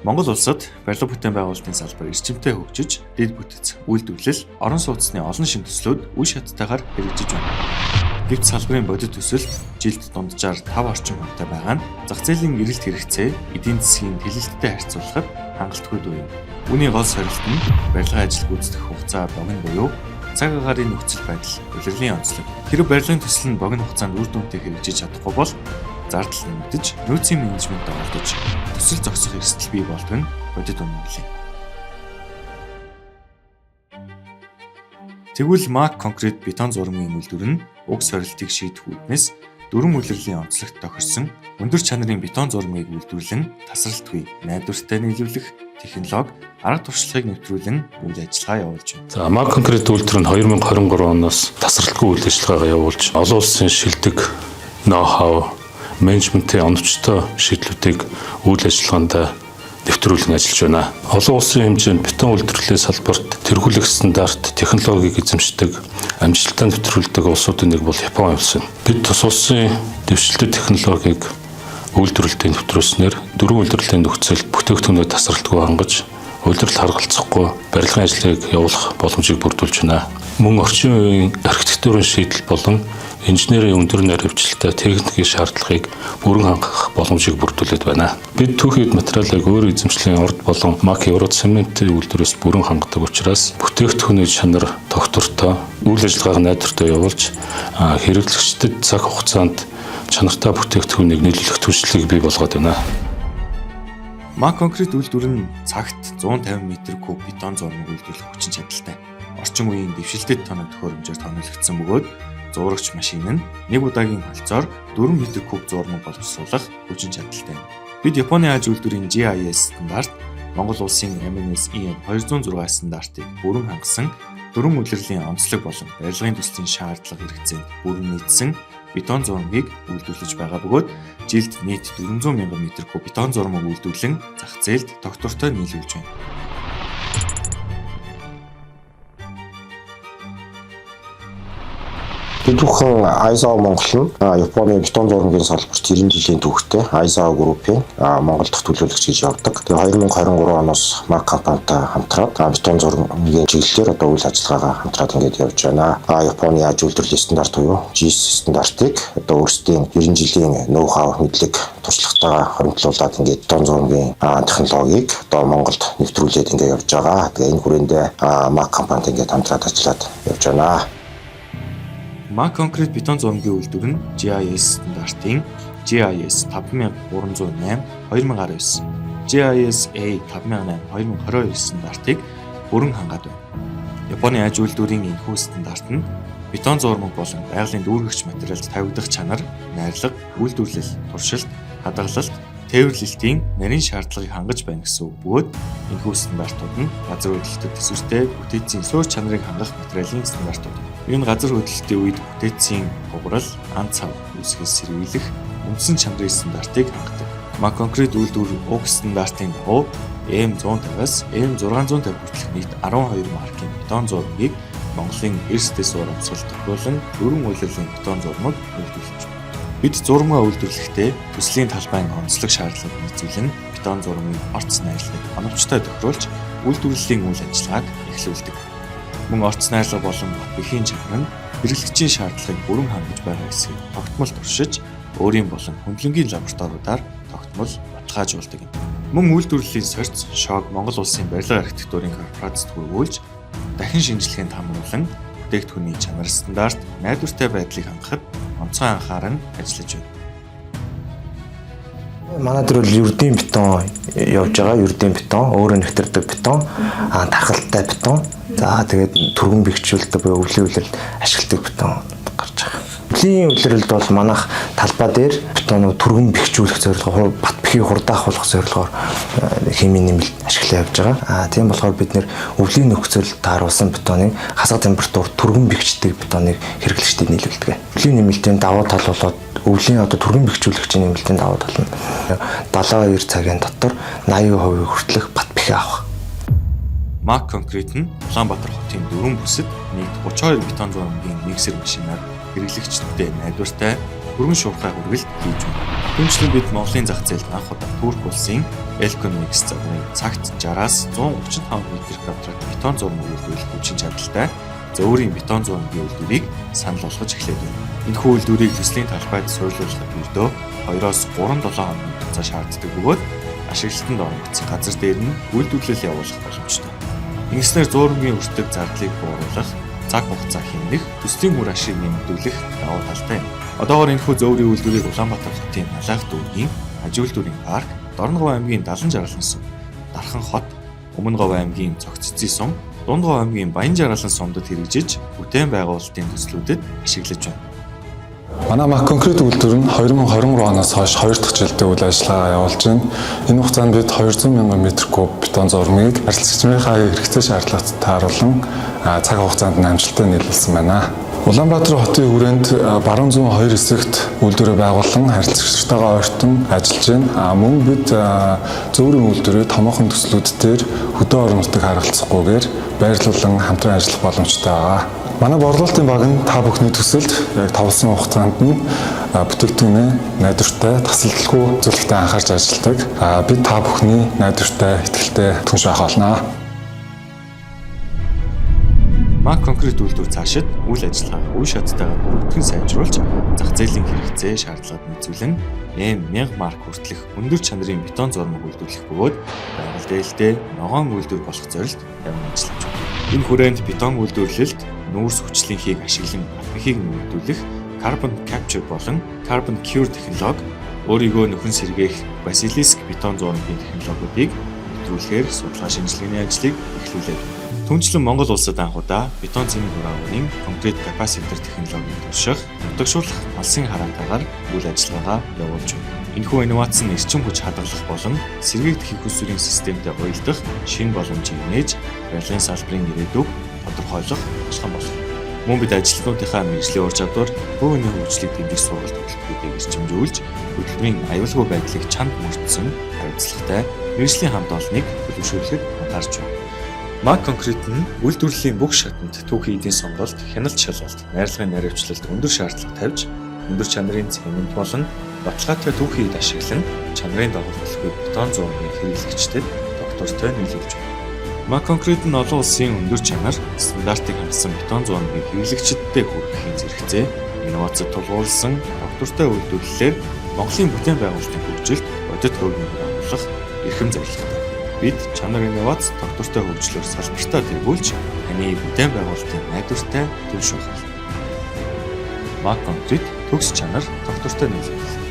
Монгол улсад барилга бүтээн байгуулалтын салбар эрчимтэй хөгжиж, дэд бүтэц үйлдвэрлэл, орон сууцны олон шин төслүүд үе шаттайгаар хэрэгжиж байна. Гэвч салбарын бодит төсөл жилд дунджаар 5 орчим хүнтэй байгаа нь зах зээлийн эрэлт хэрэгцээ, эдийн засгийн тэлэлттэй харьцуулахад хангалтгүй дүү юм. Үүний гол сорилт нь барилгын ажил гүйцэтгэх хугацаа богино буюу цаг агаарын нөхцөл байдал, улирлын онцлог. Хэрэв барилгын төсөл нь богино хугацаанд үр дүнтэй хэрэгжиж чадахгүй бол зардал нэмэгдэж, нөөцийн менежмент оролдож, төсөл зогсох эрсдэл бий болдог нь бодит үнэмлээ. Тэгвэл Мак конкрет бетон зурмын үйлдвэр нь уг сорилтыг шийдэх үүднээс дөрвөн улирлын онцлогт тохирсон өндөр чанарын бетон зурмыг үйлдвэрлэн тасралтгүй, найдвартай нийлүүлэх технологи, арга туршлагыг нэвтрүүлэн үйл ажиллагаа явуулж байна. За Мак конкрет үйлдвэр нь 2023 оноос тасралтгүй үйл ажиллагаагаа явуулж, олон улсын шилдэг ноу-хау, менежментийн оновчтой шийдлүүдийг үйл ажиллагаанд нэвтрүүлэн ажиллаж байна. Олон улсын хэмжээнд бетон үйлдвэрлэлийн салбарт тэргүүлэх стандарт, технологиг эзэмшдэг, амжилттай нэвтрүүлдэг улсуудын нэг бол Япон улс юм. Бид тус улсын дэвшилтэт технологиг үйлдвэрлэлтэд нэвтрүүлснээр дөрвөн үйлдвэрлэлийн нөхцөлд бүтээгдэхүүнээ тасралтгүй хангаж, улирал харгалзахгүй барилгын ажлыг явуулах боломжийг бүрдүүлж байна. Мөн орчин үеийн архитектурын шийдэл болон инженерийн өндөр наривчлалтай техникийн шаардлагыг бүрэн хангах боломжийг бүрдүүлээд байна. Бид түүхийд материалыг өөр эзэмшлийн орд болон Мак Евро цементийн үйлдвэрээс бүрэн хангадаг учраас бүтээгдэхүүний чанар тогтвортой, үйл ажиллагааг найдвартай явуулж, хэрэглэгчдэд цаг хугацаанд чанартай бүтээгдэхүүнийг нийлүүлэх түвшлийг бий болгоод байна. Мак конкрет үйлдвэр нь цагт 150 м3 бетон зурмыг үйлдвэрлэх хүчин чадалтай. Орчин үеийн дэвшилтэт тоног төхөөрөмжөөр тоногдсон бөгөөд зурагч машин нь нэг удаагийн холцоор 4 м3 зурмаг боловсруулах хүчин чадалтай. Бид Японы аж үйлдвэрийн GIS стандарт, Монгол улсын MNS-EN 206 стандартыг бүрэн хангасан, дөрвөн улирлын онцлог болон барилгын төслийн шаардлага хэрэгцээнд бүрэн нийцсэн бетон зурмыг үйлдвэрлэж байгаа бөгөөд жилд нийт 400 мянган м3 бетон зурмаг үйлдвэрлэн зах зээлд тогтвортой нийлүүлж байна. Бидүүхэн Aizawa Монгол нь Японы бетон зурмгийн салбарт 90 жилийн түүхтэй Aizawa Group-ийн Монгол дахь төлөөлөгч гэж явдаг. Тэгээ 2023 оноос Мак компанитай хамтраад бетон зурмгийн чиглэлээр одоо үйл ажиллагаагаа хамтраад ингээд явж байна. Японы аж үйлдвэрлэлийн стандарт буюу GIS стандартыг одоо өөрсдийн 90 жилийн ноу-хау мэдлэг туршлагатайгаа хөрвүүлээд ингээд бетон зурмгийн технологиг одоо Монголд нэвтрүүлээд ингээд явж байгаа. Тэгээ энэ хүрээндээ Мак компанитай ингээд хамтраад ажиллаад явж байна. Мак конкрет бетон зурмгийн үйлдвэр нь GIS стандартын GIS 5308 2019, GIS A 5008 2022 стандартыг бүрэн хангаад байна. Японы аж үйлдвэрийн энэхүү стандарт нь бетон зурмаг болон байгалийн дүүргэгч материалд тавигдах чанар, найрлага, үйлдвэрлэл, туршилт, хадгалалт, тээвэрлэлтийн нарийн шаардлагыг хангаж байна гэсэн үг бөгөөд энэхүү стандартууд нь газар хөдлөлтөд төсвөртэй бүтээцийн суур чанарыг хангах материалын стандартууд. Энэ газар хөдлөлтийн үед бүтээцийн хугарал, ан цав үүсгээс сэргийлэх үндсэн чанарын стандартыг хангадаг. Мак конкрет үйлдвэр уг стандартын дагуу M150-аас M650 хүртэлх нийт 12 маркийн бетон зурмыг Монголын эрсдэс урамсгал тохиолон дөрвөн улирлын бетон зурмаг үйлдвэрлэж байна. Бид зурмаа үйлдвэрлэхдээ төслийн талбайн онцлог шаардлагыг нийцүүлэн бетон зурмын орц найрлагыг оновчтой тохируулж үйлдвэрлэлийн үйл ажиллагааг эхлүүлдэг. Мөн орц найрлага болон бэхийн чанар нь хэрэглэгчийн шаардлагыг бүрэн хангаж байгаа эсэхийг тогтмол туршиж, өөрийн болон хөндлөнгийн лабораториудаар тогтмол баталгаажуулдаг юм. Мөн үйлдвэрлэлийн сорьц, шог Монгол улсын барилга архитектурын корпорацид хүргүүлж, дахин шинжилгээнд хамруулан бүтээгдэхүүний чанар стандарт, найдвартай байдлыг хангахад онцгой анхааран ажиллаж байна. Манай дээр бол ердийн бетон явж байгаа. Ердийн бетон, өөрөө нэвтэрдэг бетон, тархалтай бетон. За тэгээд түргэн бэхжүүлдэг буюу өвлийн үйлрэл ашигладаг бетон гарч байгаа. Өвлийн үйлрэлд бол манайх талбай дээр бетоныг түргэн бэхжүүлэх зорилгоор, бат бэхийг хурдан авах зорилгоор химийн нэмэлт ашиглаж явж байгаа. Тийм болохоор бид нэр өвлийн нөхцөлд тааруулсан бетоныг хасах температур түргэн бэхждэг бетоныг хэрэглэгчдэд нийлүүлдэг. Өвлийн нэмэлтийн давуу тал болоод өвлийн одоо түргэн бэхжүүлэгчийн нэмэлтийн давуу тал нь 72 цагийн дотор 80% хүртэлх бат бэхээ авах. Мак конкрет нь Улаанбаатар хотын дөрвөн бүсэд нийт 32 бетон зурмгийн миксер машинаар хэрэглэгчдэд найдвартай хөргөн шуурхай хүргэлт хийж байна. Түүнчлэн бид Монголын зах зээлд анх удаа Турк улсын Elconomix загварын цагт 60-аас 135 м2 бетон зураг үйлдвэрлэх хүчин чадалтай зөөврийн бетон зургийн үйлдвэрийг санал болгож эхлэв. Энэхүү үйлдвэрийг төслийн талбайд суйрлуулахад ердөө 2-оос 3-7 хоногийн хугацаа шаарддаг бөгөөд ашиглалтанд орогдсон газар дээр нь үйлдвэрлэл явуулах боломжтой. Ингэснээр зургийн өртөг зардлыг бууруулах, цаг хугацаа хэмнэх, төслийн үр ашиг нэмэгдүүлэх давуу талтай юм. Одоогоор энэхүү зөөврийн үйлдвэрийг Улаанбаатар хотын Налайх дүүргийн Ажилтнуудын парк, Дорноговь аймгийн Далан жаргалан сум, Дархан хот, Өмнөговь аймгийн Цогццын сум, Дундгов аймгийн Баян жаргалан сумдад хэрэгжиж, бүтээн байгуулалтын төслүүдэд ашиглаж байна. Манай Мак конкрет үйлдвэр нь 2023 оноос хойш 2 дахь жилдээ үйл ажиллагаа явуулж байна. Энэ хугацаанд бид 200 мянган метр куб бетон зурмыг харилцагчмынхаа хэрэгтэй шаардлагатай тааруулан цаг хугацаанд амжилттай нийлүүлсэн байна. Улаанбаатар хотын хүрээнд баруун зүүн хоёр хэсэгт үйлдвэрээ байгуулан харилцагчтайгаа ойртон ажиллаж байна. Мөн бид зөөврийн үйлдвэрээ томоохон төслүүдээр хөдөө орон нутаг харгалзахгүйгээр байрлуулан хамтран ажиллах боломжтой байгаа. Манай борлуулалтын баг нь та бүхний төсөлд яг тавлсан хугацаанд нь бүтээгдэхүүнээ найдвартай, тасалдалгүй зөвлөлтөд анхаарч ажилладаг. Бид та бүхний найдвартай, итгэлтэй түнш байх болно. Мак конкрет үйлдвэр цаашид үйл ажиллагааг үе шаттайгаар бүртгэн сайжруулж, зах зээлийн хэрэгцээ шаардлагад нийцүүлэн M1000 марк хүртэлх өндөр чанарын бетон зурмаг үйлдвэрлэх бөгөөд байгаль дээлтэй ногоон үйлдвэр болох зорилт явуулж ажиллаж байна. Энэ хүрээнд бетон үйлдвэрлэлд нүүрс хүчлийнхийг ашиглан атмихийг нэмэгдүүлэх Carbon Capture болон Carbon Cure технологи өөрийгөө нөхөн сэргээх Basilisk бетон зурмгийн технологиудыг нэвтрүүлэхээр судалгаа шинжилгээний ажлыг эхлүүлээд байна. Түүнчлэн Монгол улсад анх удаа бетон цэмэг хурааны конкрет капаситер технологиг турших, нутагшуулах алсын хараатайгаар үйл ажиллагаа явуулж байна. Энэхүү инновац нь эрчим хүч хадгалах болон сэргээгдэх их усүрийн системтэй уялдах шинэ боломжийг нээж барилгын салбарын ирээдүйг тодорхойлох ашигхан болно. Мөн бид ажилтнуудынхаа мэргэжлийн ур чадвар, хувийн хөгжлийг дэмжих сургалт хөтөлбөрүүдийг эрчимжүүлж, хөтөлбөрийн аюулгүй байдлыг чанд мөрдсөн, хариуцлагатай мэргэжлийн хамт олныг төлөвшүүлэхэд анхаарч байна. Мак конкрет нь үйлдвэрлэлийн бүх шатанд түүхийн эдийн сонголт, хяналт шалгалт, найрлагын наривчлалд өндөр шаардлага тавьж, өндөр чанарын цемент болон баталгаатай түүхийг ашиглан чанарын дагуулгыг бетон зургийн хэрэглэгчдэд доктортой нийлүүлж байна. Мак конкрет нь олон улсын өндөр чанар, стандартыг хангасан бетон зургийг хэрэглэгчдэд хүргэхийн зэрэгцээ, инновацид тулгуурласан доктортой үйлдвэрлэлээр Монголын бүтээн байгуулалтын хөгжилд бодит хөрөнгө оруулах эрхэм зорилготой. Бид чанар инновац доктортой хөгжлөөр салбартаа тэргүүлж таны бүтээн байгуулалтын найдвартай түвш болох. Мак конкрет төгс чанар доктортой нийлүүлэлт.